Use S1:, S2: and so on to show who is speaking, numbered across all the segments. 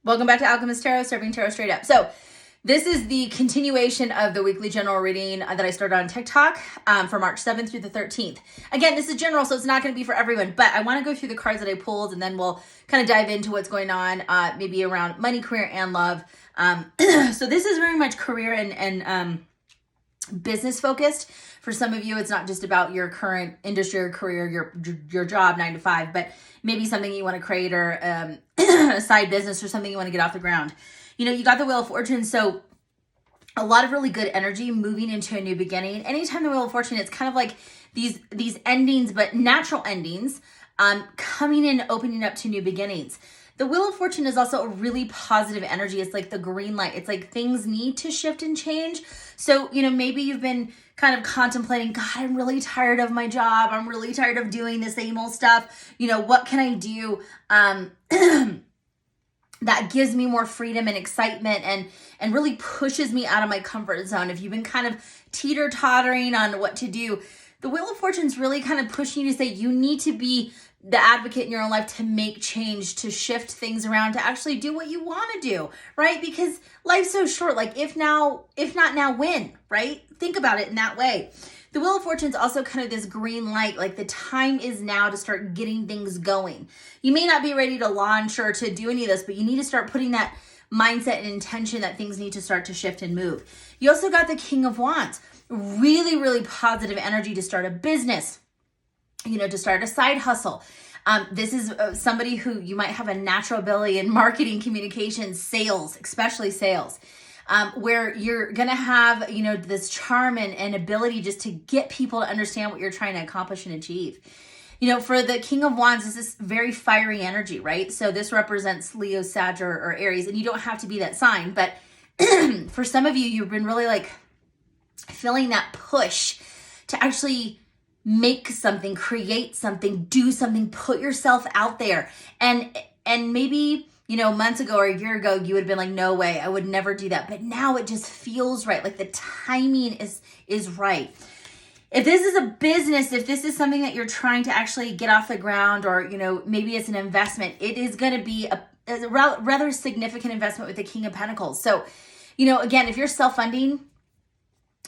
S1: Welcome back to Owlchemist Tarot, serving tarot straight up. So this is the continuation of the weekly general reading that I started on TikTok for March 7th through the 13th. Again, this is general, so it's not going to be for everyone, but I want to go through the cards that I pulled, and then we'll kind of dive into what's going on, maybe around money, career, and love. So this is very much career and business focused. For some of you, it's not just about your current industry or career, your job 9 to 5, but maybe something you want to create or a side business or something you want to get off the ground. You know, you got the Wheel of Fortune, so a lot of really good energy moving into a new beginning. Anytime the Wheel of Fortune, it's kind of like these endings, but natural endings, coming in, opening up to new beginnings. The Wheel of Fortune is also a really positive energy. It's like the green light. It's like things need to shift and change. So, you know, maybe you've been kind of contemplating, God, I'm really tired of my job. I'm really tired of doing the same old stuff. You know, what can I do that gives me more freedom and excitement and really pushes me out of my comfort zone? If you've been kind of teeter-tottering on what to do, the Wheel of Fortune is really kind of pushing you to say you need to be the advocate in your own life to make change, to shift things around, to actually do what you want to do, right? Because life's so short. Like if not now, when, right? Think about it in that way. The Wheel of Fortune is also kind of this green light, like the time is now to start getting things going. You may not be ready to launch or to do any of this, but you need to start putting that mindset and intention that things need to start to shift and move. You also got the King of Wands, really, really positive energy to start a business, you know, to start a side hustle. This is somebody who you might have a natural ability in marketing, communications, sales, especially sales, where you're going to have, you know, this charm and ability just to get people to understand what you're trying to accomplish and achieve. You know, for the King of Wands, this is very fiery energy, right? So this represents Leo, Sag, or Aries, and you don't have to be that sign, but for some of you, you've been really like feeling that push to actually make something, create something, do something, put yourself out there. And maybe, you know, months ago or a year ago, you would have been like, no way, I would never do that. But now it just feels right. Like the timing is right. If this is a business, if this is something that you're trying to actually get off the ground, or, you know, maybe it's an investment, it is going to be a rather significant investment with the King of Pentacles. So, you know, again, if you're self-funding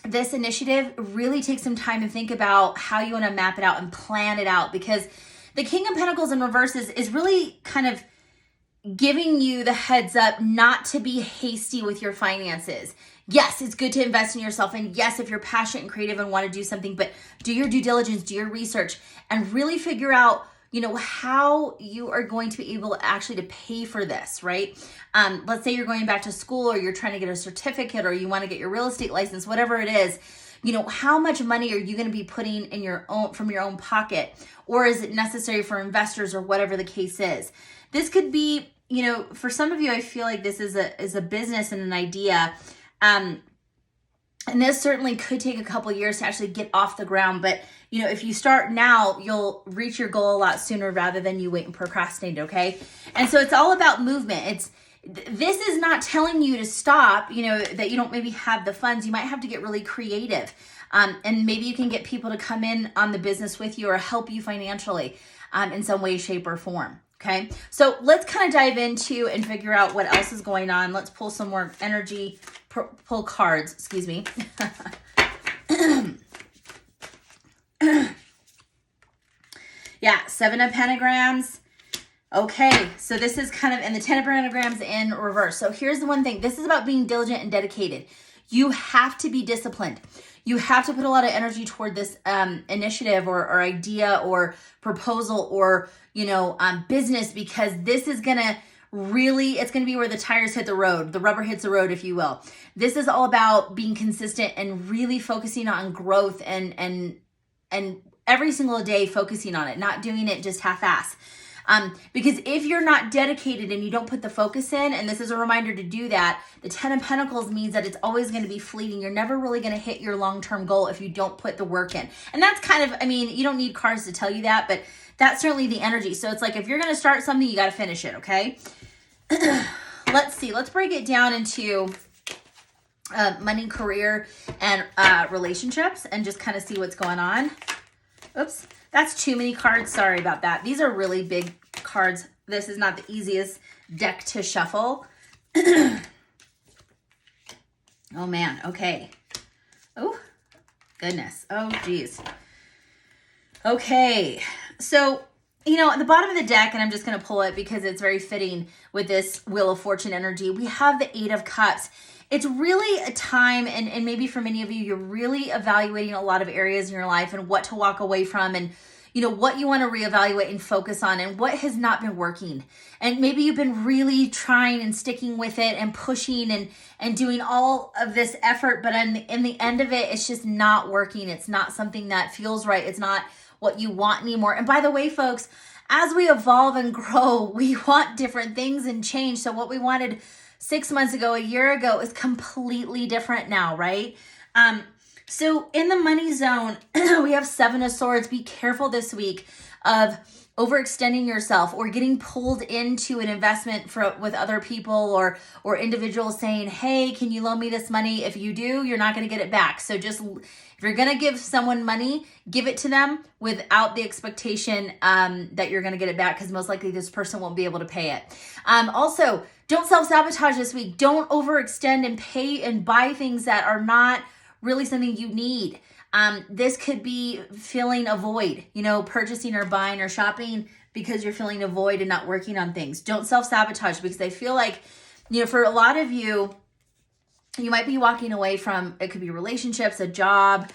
S1: this initiative, really take some time to think about how you want to map it out and plan it out, because the King of Pentacles in reverse is really kind of giving you the heads up not to be hasty with your finances. Yes, it's good to invest in yourself. And yes, if you're passionate and creative and want to do something, but do your due diligence, do your research, and really figure out, you know, how you are going to be able actually to pay for this, right? Let's say you're going back to school, or you're trying to get a certificate, or you want to get your real estate license, whatever it is. You know, how much money are you going to be putting in from your own pocket? Or is it necessary for investors, or whatever the case is? This could be, you know, for some of you, I feel like this is a business and an idea. And this certainly could take a couple years to actually get off the ground. But, you know, if you start now, you'll reach your goal a lot sooner rather than you wait and procrastinate, okay? And so it's all about movement. This is not telling you to stop, you know, that you don't maybe have the funds. You might have to get really creative. And maybe you can get people to come in on the business with you or help you financially in some way, shape, or form. Okay, so let's kind of dive into and figure out what else is going on. Let's pull some more energy, pull cards, excuse me. Yeah, 7 of Pentagrams. Okay, so this is kind of, and the 10 of Pentagrams in reverse. So here's the one thing. This is about being diligent and dedicated. You have to be disciplined. You have to put a lot of energy toward this initiative or idea or proposal or, you know, business, because this is going to really, it's going to be where the tires hit the road, the rubber hits the road, if you will. This is all about being consistent and really focusing on growth and every single day focusing on it, not doing it just half-ass. Because if you're not dedicated and you don't put the focus in, and this is a reminder to do that, the 10 of Pentacles means that it's always going to be fleeting. You're never really going to hit your long-term goal if you don't put the work in. And that's kind of, I mean, you don't need cards to tell you that, but that's certainly the energy. So it's like, if you're going to start something, you got to finish it, okay? Let's see. Let's break it down into money, career, and relationships, and just kind of see what's going on. Oops. That's too many cards. Sorry about that. These are really big cards. this is not the easiest deck to shuffle. Oh man, okay. Oh, goodness. Oh, geez. Okay, so, you know, at the bottom of the deck, and I'm just going to pull it because it's very fitting with this Wheel of Fortune energy, we have the Eight of Cups. It's really a time, and maybe for many of you, you're really evaluating a lot of areas in your life and what to walk away from, and you know, what you want to reevaluate and focus on, and what has not been working. And maybe you've been really trying and sticking with it and pushing and doing all of this effort, but in the end of it, it's just not working. It's not something that feels right. It's not what you want anymore. And by the way, folks, as we evolve and grow, we want different things and change. So what we wanted 6 months ago, a year ago, is completely different now, right? So in the money zone, we have Seven of Swords. Be careful this week of overextending yourself or getting pulled into an investment with other people or individuals saying, hey, can you loan me this money? If you do, you're not going to get it back. So just, if you're going to give someone money, give it to them without the expectation that you're going to get it back, because most likely this person won't be able to pay it. Also, don't self-sabotage this week. Don't overextend and pay and buy things that are not really something you need. This could be filling a void, you know, purchasing or buying or shopping because you're feeling a void and not working on things. Don't self-sabotage, because I feel like, you know, for a lot of you, you might be walking away from, it could be relationships, a job,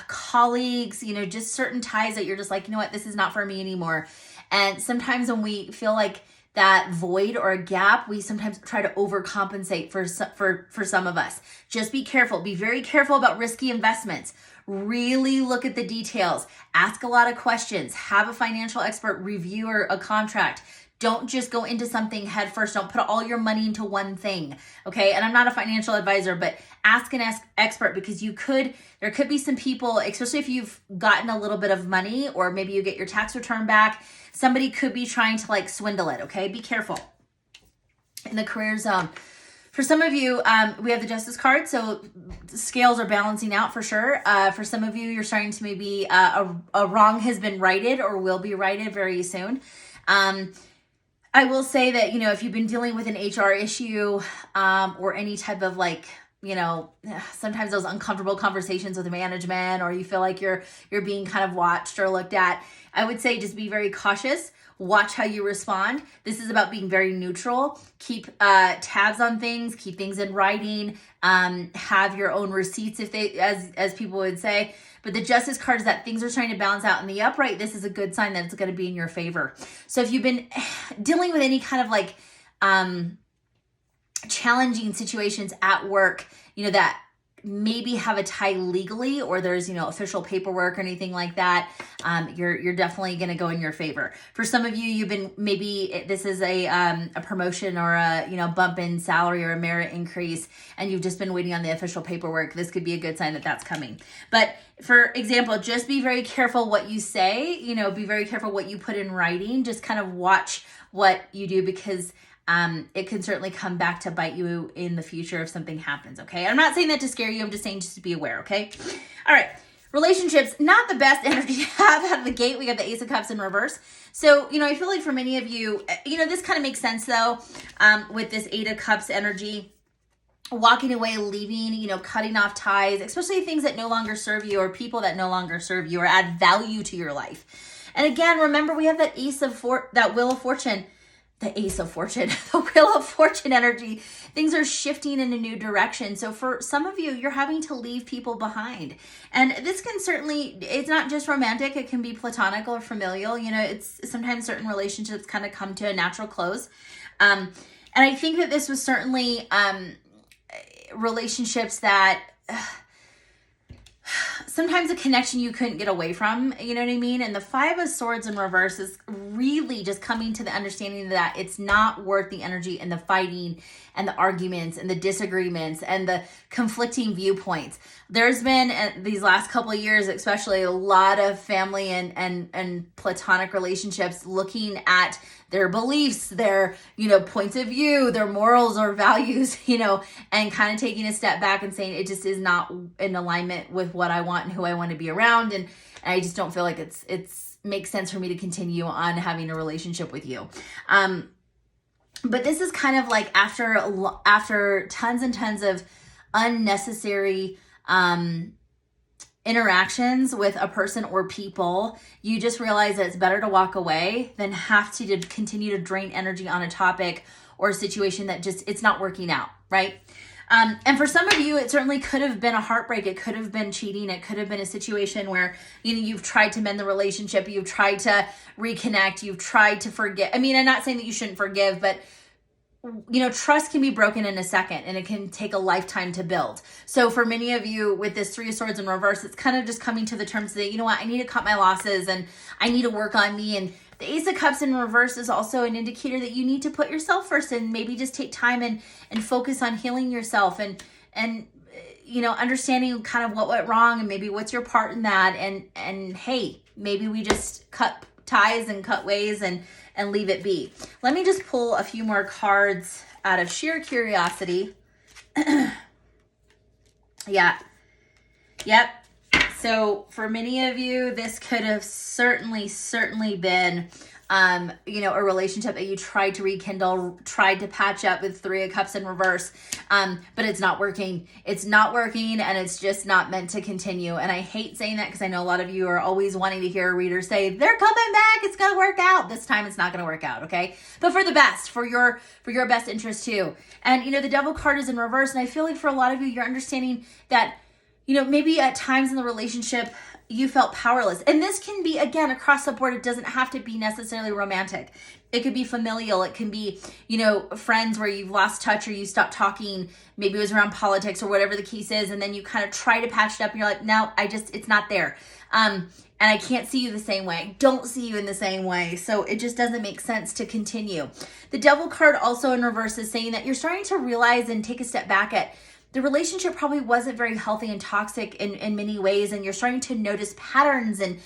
S1: colleagues, you know, just certain ties that you're just like, you know what, this is not for me anymore. And sometimes when we feel like that void or a gap, we sometimes try to overcompensate for some of us. Just be careful. Be very careful about risky investments. Really look at the details. Ask a lot of questions. Have a financial expert review a contract. Don't just go into something head first. Don't put all your money into one thing, okay? And I'm not a financial advisor, but ask an expert, because there could be some people, especially if you've gotten a little bit of money or maybe you get your tax return back, somebody could be trying to like swindle it, okay? Be careful. In the career zone, for some of you, we have the Justice card, so the scales are balancing out for sure. For some of you, you're starting to maybe a wrong has been righted or will be righted very soon. I will say that, you know, if you've been dealing with an HR issue or any type of like, you know, sometimes those uncomfortable conversations with management, or you feel like you're being kind of watched or looked at, I would say just be very cautious. Watch how you respond. This is about being very neutral. Keep tabs on things. Keep things in writing. Have your own receipts, if they, as people would say. But the Justice card is that things are trying to balance out. In the upright, this is a good sign that it's going to be in your favor. So if you've been dealing with any kind of like challenging situations at work, you know, that maybe have a tie legally, or there's, you know, official paperwork or anything like that, you're definitely going to go in your favor. For some of you, you've been, maybe this is a promotion or a, you know, bump in salary or a merit increase, and you've just been waiting on the official paperwork. This could be a good sign that that's coming. But for example, just be very careful what you say, you know, be very careful what you put in writing. Just kind of watch what you do, because it can certainly come back to bite you in the future if something happens, okay? I'm not saying that to scare you. I'm just saying just to be aware, okay? All right. Relationships, not the best energy to have out of the gate. We got the Ace of Cups in reverse. So, you know, I feel like for many of you, you know, this kind of makes sense though, with this Eight of Cups energy. Walking away, leaving, you know, cutting off ties, especially things that no longer serve you or people that no longer serve you or add value to your life. And again, remember, we have that that Wheel of Fortune. The Ace of Fortune, the Wheel of Fortune energy. Things are shifting in a new direction. So for some of you, you're having to leave people behind. And this can certainly, it's not just romantic. It can be platonic or familial. You know, it's sometimes certain relationships kind of come to a natural close. And I think that this was certainly relationships that sometimes a connection you couldn't get away from, you know what I mean? And the Five of Swords in reverse is really just coming to the understanding that it's not worth the energy and the fighting and the arguments and the disagreements and the conflicting viewpoints. There's been, these last couple of years, especially, a lot of family and platonic relationships looking at their beliefs, their, you know, points of view, their morals or values, you know, and kind of taking a step back and saying it just is not in alignment with what I want and who I want to be around. And I just don't feel like it's makes sense for me to continue on having a relationship with you. But this is kind of like after tons and tons of unnecessary interactions with a person or people, you just realize that it's better to walk away than have to continue to drain energy on a topic or a situation that just, it's not working out, right? And for some of you, it certainly could have been a heartbreak. It could have been cheating. It could have been a situation where, you've tried to mend the relationship. You've tried to reconnect. You've tried to forget. I mean, I'm not saying that you shouldn't forgive, but trust can be broken in a second, and it can take a lifetime to build. So for many of you with this Three of Swords in reverse, it's kind of just coming to the terms that, you know what, I need to cut my losses and I need to work on me. And the Ace of Cups in reverse is also an indicator that you need to put yourself first and maybe just take time and focus on healing yourself and understanding kind of what went wrong and maybe what's your part in that. And hey, maybe we just cut ties and cut ways and leave it be. Let me just pull a few more cards out of sheer curiosity. Yeah. Yep. So for many of you, this could have certainly been, a relationship that you tried to rekindle, tried to patch up with Three of Cups in reverse, but it's not working. It's not working, and it's just not meant to continue. And I hate saying that because I know a lot of you are always wanting to hear a reader say, they're coming back, it's going to work out. This time it's not going to work out, okay? But for the best, for your best interest too. And, the Devil card is in reverse, and I feel like for a lot of you, you're understanding that, maybe at times in the relationship, you felt powerless. And this can be, again, across the board. It doesn't have to be necessarily romantic. It could be familial. It can be, friends where you've lost touch or you stopped talking. Maybe it was around politics or whatever the case is. And then you kind of try to patch it up and you're like, no, it's not there. And I can't see you the same way. Don't see you in the same way. So it just doesn't make sense to continue. The Devil card also in reverse is saying that you're starting to realize and take a step back at the relationship probably wasn't very healthy and toxic in many ways. And you're starting to notice patterns and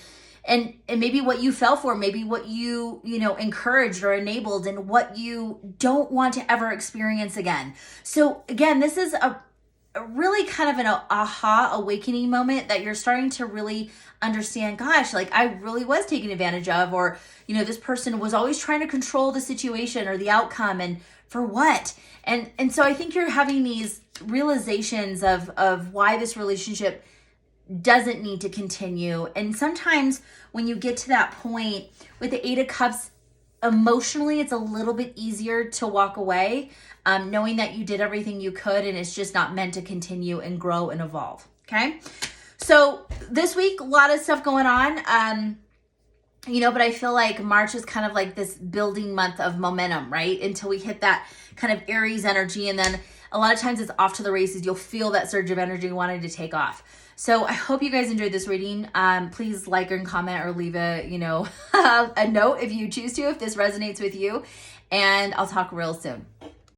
S1: maybe what you fell for, maybe what you encouraged or enabled, and what you don't want to ever experience again. So again, this is a really kind of an aha awakening moment that you're starting to really understand, gosh, like I really was taken advantage of, or, this person was always trying to control the situation or the outcome, and for what? And so I think you're having these realizations of why this relationship doesn't need to continue. And sometimes when you get to that point with the Eight of Cups, emotionally, it's a little bit easier to walk away, knowing that you did everything you could and it's just not meant to continue and grow and evolve. Okay. So this week, a lot of stuff going on. But I feel like March is kind of like this building month of momentum, right? Until we hit that kind of Aries energy. And then a lot of times it's off to the races. You'll feel that surge of energy wanting to take off. So I hope you guys enjoyed this reading. Please like and comment or leave a note if you choose to, if this resonates with you. And I'll talk real soon.